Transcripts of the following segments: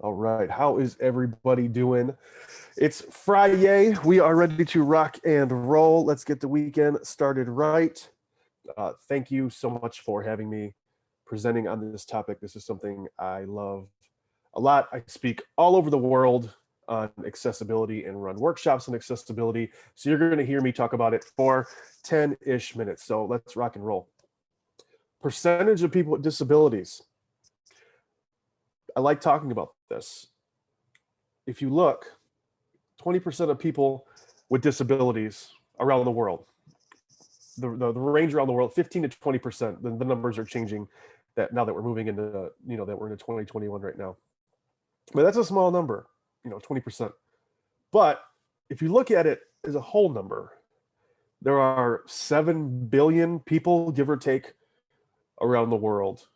All right, how is everybody doing? It's Friday. We are ready to rock and roll. Let's get the weekend started right. Thank you so much for having me presenting on this topic. This is something I love a lot. I speak all over the world on accessibility and run workshops on accessibility. So you're going to hear me talk about it for 10-ish minutes. So let's rock and roll. Percentage of people with disabilities. I like talking about this. If you look, 20% of people with disabilities around the world, the range around the world, 15 to 20%, the numbers are changing that now that we're moving into, that we're into 2021 right now. But that's a small number, 20%. But if you look at it as a whole number, there are 7 billion people, give or take, around the world.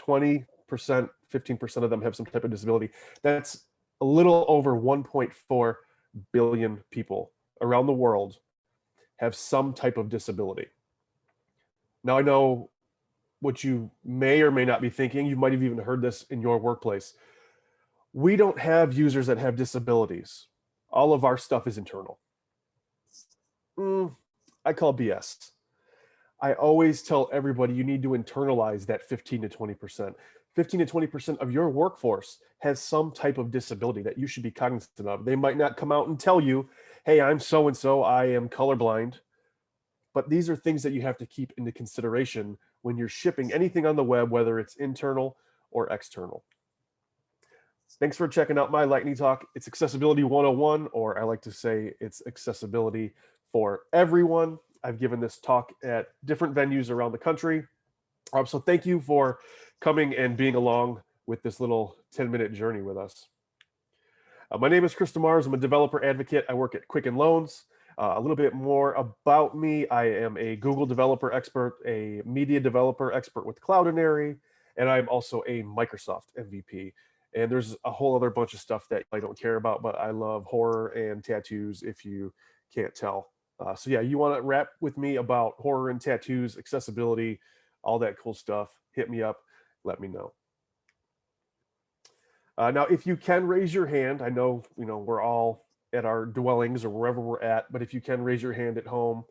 20%, 15% of them have some type of disability. That's a little over 1.4 billion people around the world have some type of disability. Now, I know what you may or may not be thinking. You might have even heard this in your workplace. We don't have users that have disabilities. All of our stuff is internal. I call BS. I always tell everybody you need to internalize that 15 to 20%. 15 to 20% of your workforce has some type of disability that you should be cognizant of. They might not come out and tell you, hey, I'm so-and-so, I am colorblind. But these are things that you have to keep into consideration when you're shipping anything on the web, whether it's internal or external. Thanks for checking out my lightning talk. It's Accessibility 101, or I like to say it's accessibility for everyone. I've given this talk at different venues around the country. So thank you for coming and being along with this little 10-minute journey with us. My name is Chris DeMars. I'm a developer advocate. I work at Quicken Loans. A little bit more about me. I am a Google developer expert, a media developer expert with Cloudinary, and I'm also a Microsoft MVP. And there's a whole other bunch of stuff that I don't care about, but I love horror and tattoos, if you can't tell. So yeah, you want to rap with me about horror and tattoos, accessibility, all that cool stuff, hit me up, let me know. Now, if you can raise your hand, I know, we're all at our dwellings or wherever we're at, but if you can raise your hand at home,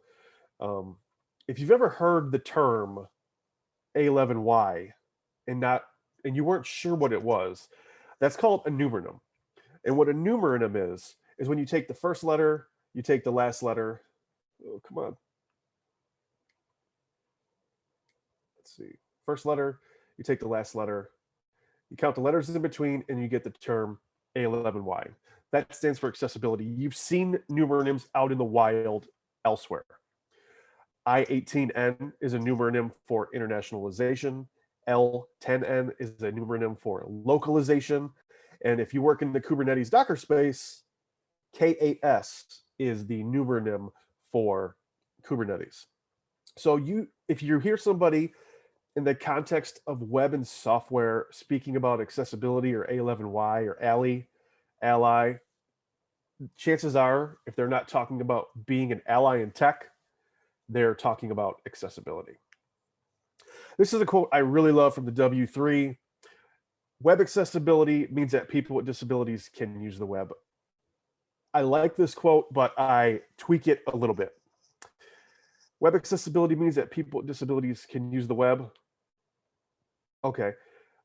if you've ever heard the term A11Y and you weren't sure what it was, that's called a numeronym. And what a numeronym is when you take the first letter, you take the last letter. Oh, come on. Let's see. First letter, you take the last letter, you count the letters in between, and you get the term A11Y. That stands for accessibility. You've seen numeronyms out in the wild elsewhere. I18N is a numeronym for internationalization. L10N is a numeronym for localization. And if you work in the Kubernetes Docker space, K8S is the numeronym for Kubernetes. So if you hear somebody in the context of web and software speaking about accessibility or A11Y or ally, chances are, if they're not talking about being an ally in tech, they're talking about accessibility. This is a quote I really love from the W3. Web accessibility means that people with disabilities can use the web. I like this quote, but I tweak it a little bit. Web accessibility means that people with disabilities can use the web. Okay.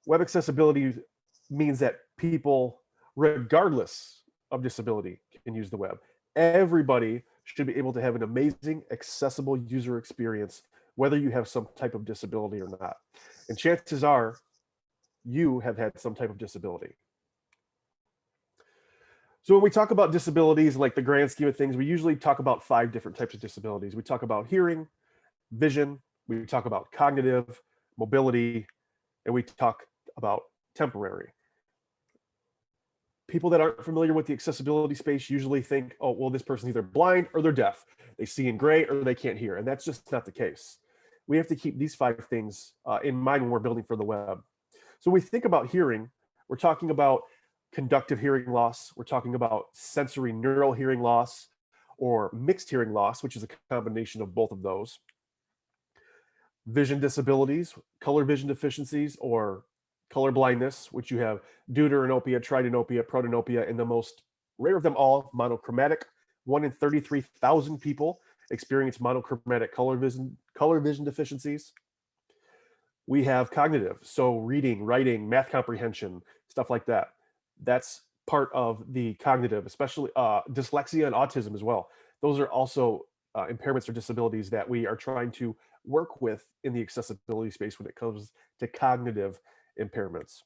Web accessibility means that people, regardless of disability, can use the web. Everybody should be able to have an amazing, accessible user experience, whether you have some type of disability or not. And chances are you have had some type of disability. So when we talk about disabilities, like the grand scheme of things, we usually talk about 5 different types of disabilities. We talk about hearing, vision, we talk about cognitive, mobility, and we talk about temporary. People that aren't familiar with the accessibility space usually think, oh, well, this person's either blind or they're deaf. They see in gray or they can't hear. And that's just not the case. We have to keep these 5 things in mind when we're building for the web. So when we think about hearing, we're talking about conductive hearing loss. We're talking about sensory neural hearing loss or mixed hearing loss, which is a combination of both of those. Vision disabilities, color vision deficiencies, or color blindness, which you have deuteranopia, tritanopia, protanopia, and the most rare of them all, monochromatic. 1 in 33,000 people experience monochromatic color vision deficiencies. We have cognitive, so reading, writing, math comprehension, stuff like that. That's part of the cognitive, especially dyslexia and autism as well. Those are also impairments or disabilities that we are trying to work with in the accessibility space when it comes to cognitive impairments.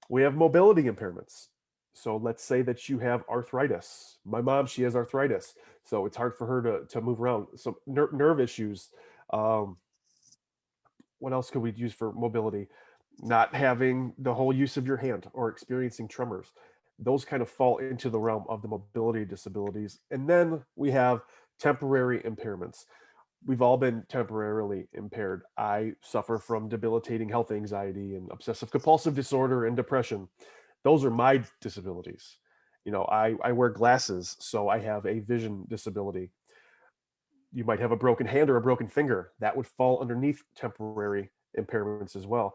We have mobility impairments. So let's say that you have arthritis. My mom, she has arthritis, so it's hard for her to move around. So nerve issues. Um, what else could we use for mobility? Not having the whole use of your hand or experiencing tremors. Those kind of fall into the realm of the mobility disabilities. And then we have temporary impairments. We've all been temporarily impaired. I suffer from debilitating health anxiety and obsessive compulsive disorder and depression. Those are my disabilities. You know, I wear glasses, so I have a vision disability. You might have a broken hand or a broken finger. That would fall underneath temporary impairments as well.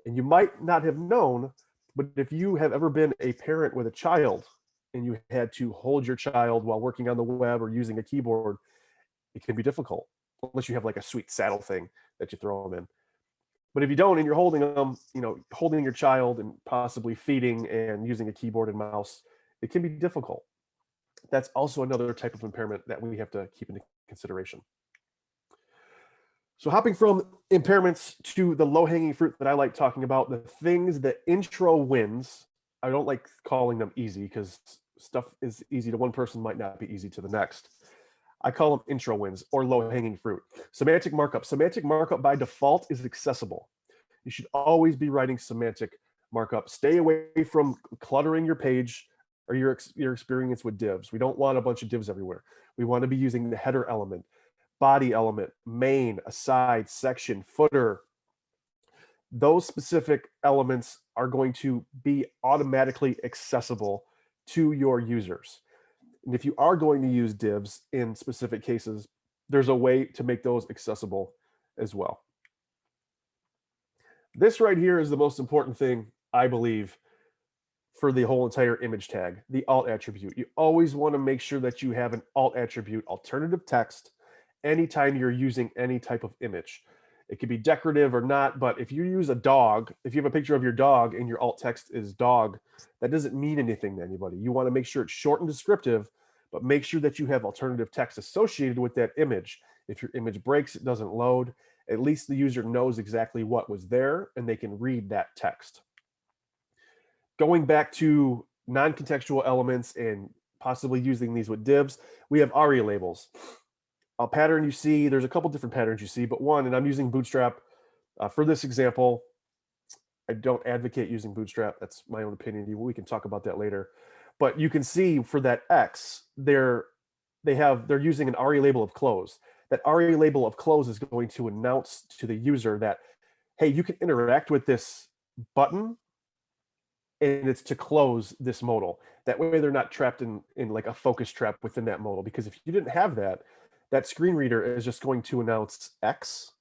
And you might not have known, but if you have ever been a parent with a child and you had to hold your child while working on the web or using a keyboard, it can be difficult unless you have like a sweet saddle thing that you throw them in. But if you don't and you're holding them, you know, holding your child and possibly feeding and using a keyboard and mouse, it can be difficult. That's also another type of impairment that we have to keep into consideration. So hopping from impairments to the low-hanging fruit that I like talking about, the things that intro wins. I don't like calling them easy because stuff is easy to one person might not be easy to the next. I call them intro wins or low-hanging fruit. Semantic markup. Semantic markup by default is accessible. You should always be writing semantic markup. Stay away from cluttering your page or your experience with divs. We don't want a bunch of divs everywhere. We want to be using the header element, body element, main, aside, section, footer. Those specific elements are going to be automatically accessible to your users. And if you are going to use divs in specific cases, there's a way to make those accessible as well. This right here is the most important thing, I believe, for the whole entire image tag, the alt attribute. You always want to make sure that you have an alt attribute, alternative text, anytime you're using any type of image. It could be decorative or not, but if you use a dog, if you have a picture of your dog and your alt text is dog, that doesn't mean anything to anybody. You want to make sure it's short and descriptive, but make sure that you have alternative text associated with that image. If your image breaks, it doesn't load, at least the user knows exactly what was there and they can read that text. Going back to non-contextual elements and possibly using these with divs, we have ARIA labels. A pattern you see, there's a couple different patterns you see, but one, and I'm using Bootstrap for this example. I don't advocate using Bootstrap. That's my own opinion. We can talk about that later. But you can see for that X, they're using an ARIA label of close. That ARIA label of close is going to announce to the user that, hey, you can interact with this button and it's to close this modal. That way they're not trapped in like a focus trap within that modal. Because if you didn't have that, that screen reader is just going to announce X,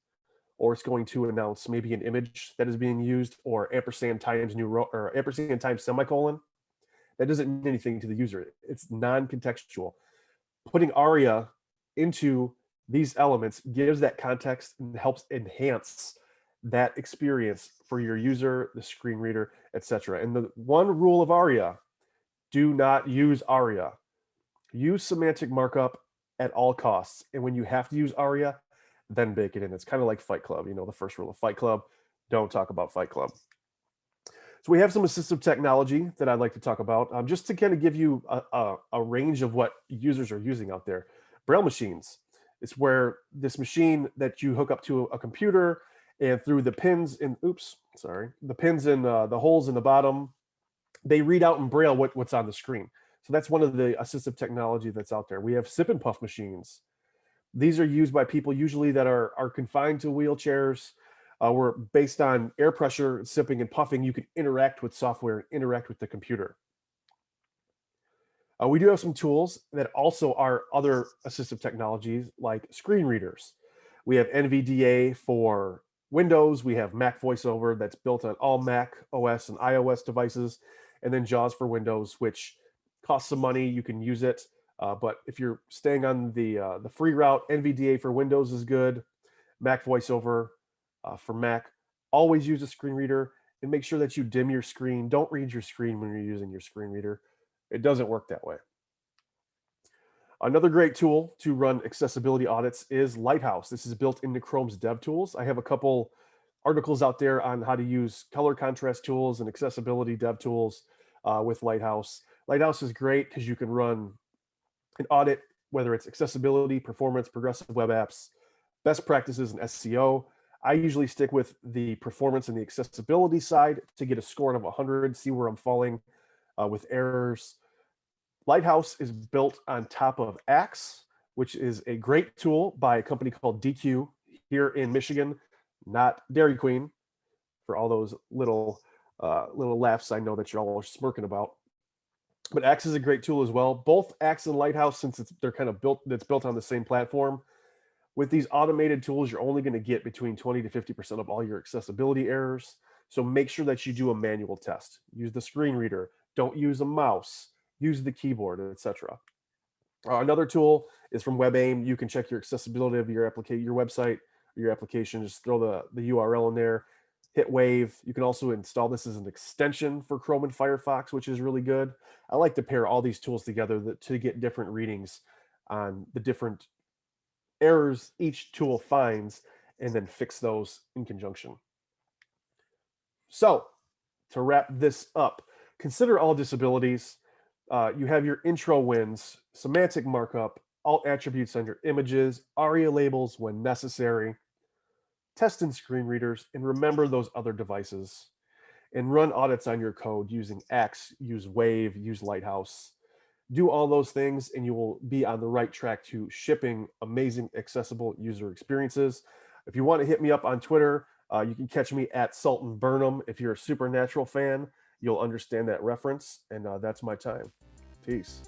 or it's going to announce maybe an image that is being used, or ampersand times new row, or ampersand times semicolon. That doesn't mean anything to the user. It's non-contextual. Putting ARIA into these elements gives that context and helps enhance that experience for your user, the screen reader, etc. And the one rule of ARIA, do not use ARIA. Use semantic markup at all costs. And when you have to use ARIA, then bake it in. It's kind of like Fight Club. You know, the first rule of Fight Club, don't talk about Fight Club. So we have some assistive technology that I'd like to talk about, just to kind of give you a range of what users are using out there. Braille machines. It's where this machine that you hook up to a computer, and through the pins in, the pins in the holes in the bottom, they read out in Braille what's on the screen. So that's one of the assistive technology that's out there. We have sip and puff machines. These are used by people usually that are confined to wheelchairs. Where based on air pressure, sipping and puffing, you can interact with software, interact with the computer. We do have some tools that also are other assistive technologies like screen readers. We have NVDA for Windows, we have Mac VoiceOver that's built on all Mac OS and iOS devices, and then JAWS for Windows, which costs some money. You can use it, but if you're staying on the free route, NVDA for Windows is good. Mac VoiceOver for Mac. Always use a screen reader and make sure that you dim your screen. Don't read your screen when you're using your screen reader. It doesn't work that way. Another great tool to run accessibility audits is Lighthouse. This is built into Chrome's DevTools. I have a couple articles out there on how to use color contrast tools and accessibility DevTools with Lighthouse. Lighthouse is great because you can run an audit, whether it's accessibility, performance, progressive web apps, best practices in SEO. I usually stick with the performance and the accessibility side to get a score of 100, see where I'm falling with errors. Lighthouse is built on top of Axe, which is a great tool by a company called DQ here in Michigan, not Dairy Queen, for all those little laughs I know that you're all smirking about. But Axe is a great tool as well. Both Axe and Lighthouse, since they're kind of built on the same platform. With these automated tools, you're only going to get between 20 to 50% of all your accessibility errors. So make sure that you do a manual test. Use the screen reader. Don't use a mouse. Use the keyboard, etc. Another tool is from WebAIM. You can check your accessibility of your website or your application. Just throw the URL in there, hit Wave. You can also install this as an extension for Chrome and Firefox, which is really good. I like to pair all these tools together to get different readings on the different errors each tool finds and then fix those in conjunction. So to wrap this up, consider all disabilities. You have your intro wins, semantic markup, alt attributes on your images, ARIA labels when necessary, test in screen readers, and remember those other devices. And run audits on your code using Axe, use Wave, use Lighthouse. Do all those things and you will be on the right track to shipping amazing accessible user experiences. If you want to hit me up on Twitter, you can catch me at Sultan Burnham. If you're a Supernatural fan, you'll understand that reference, and that's my time. Peace.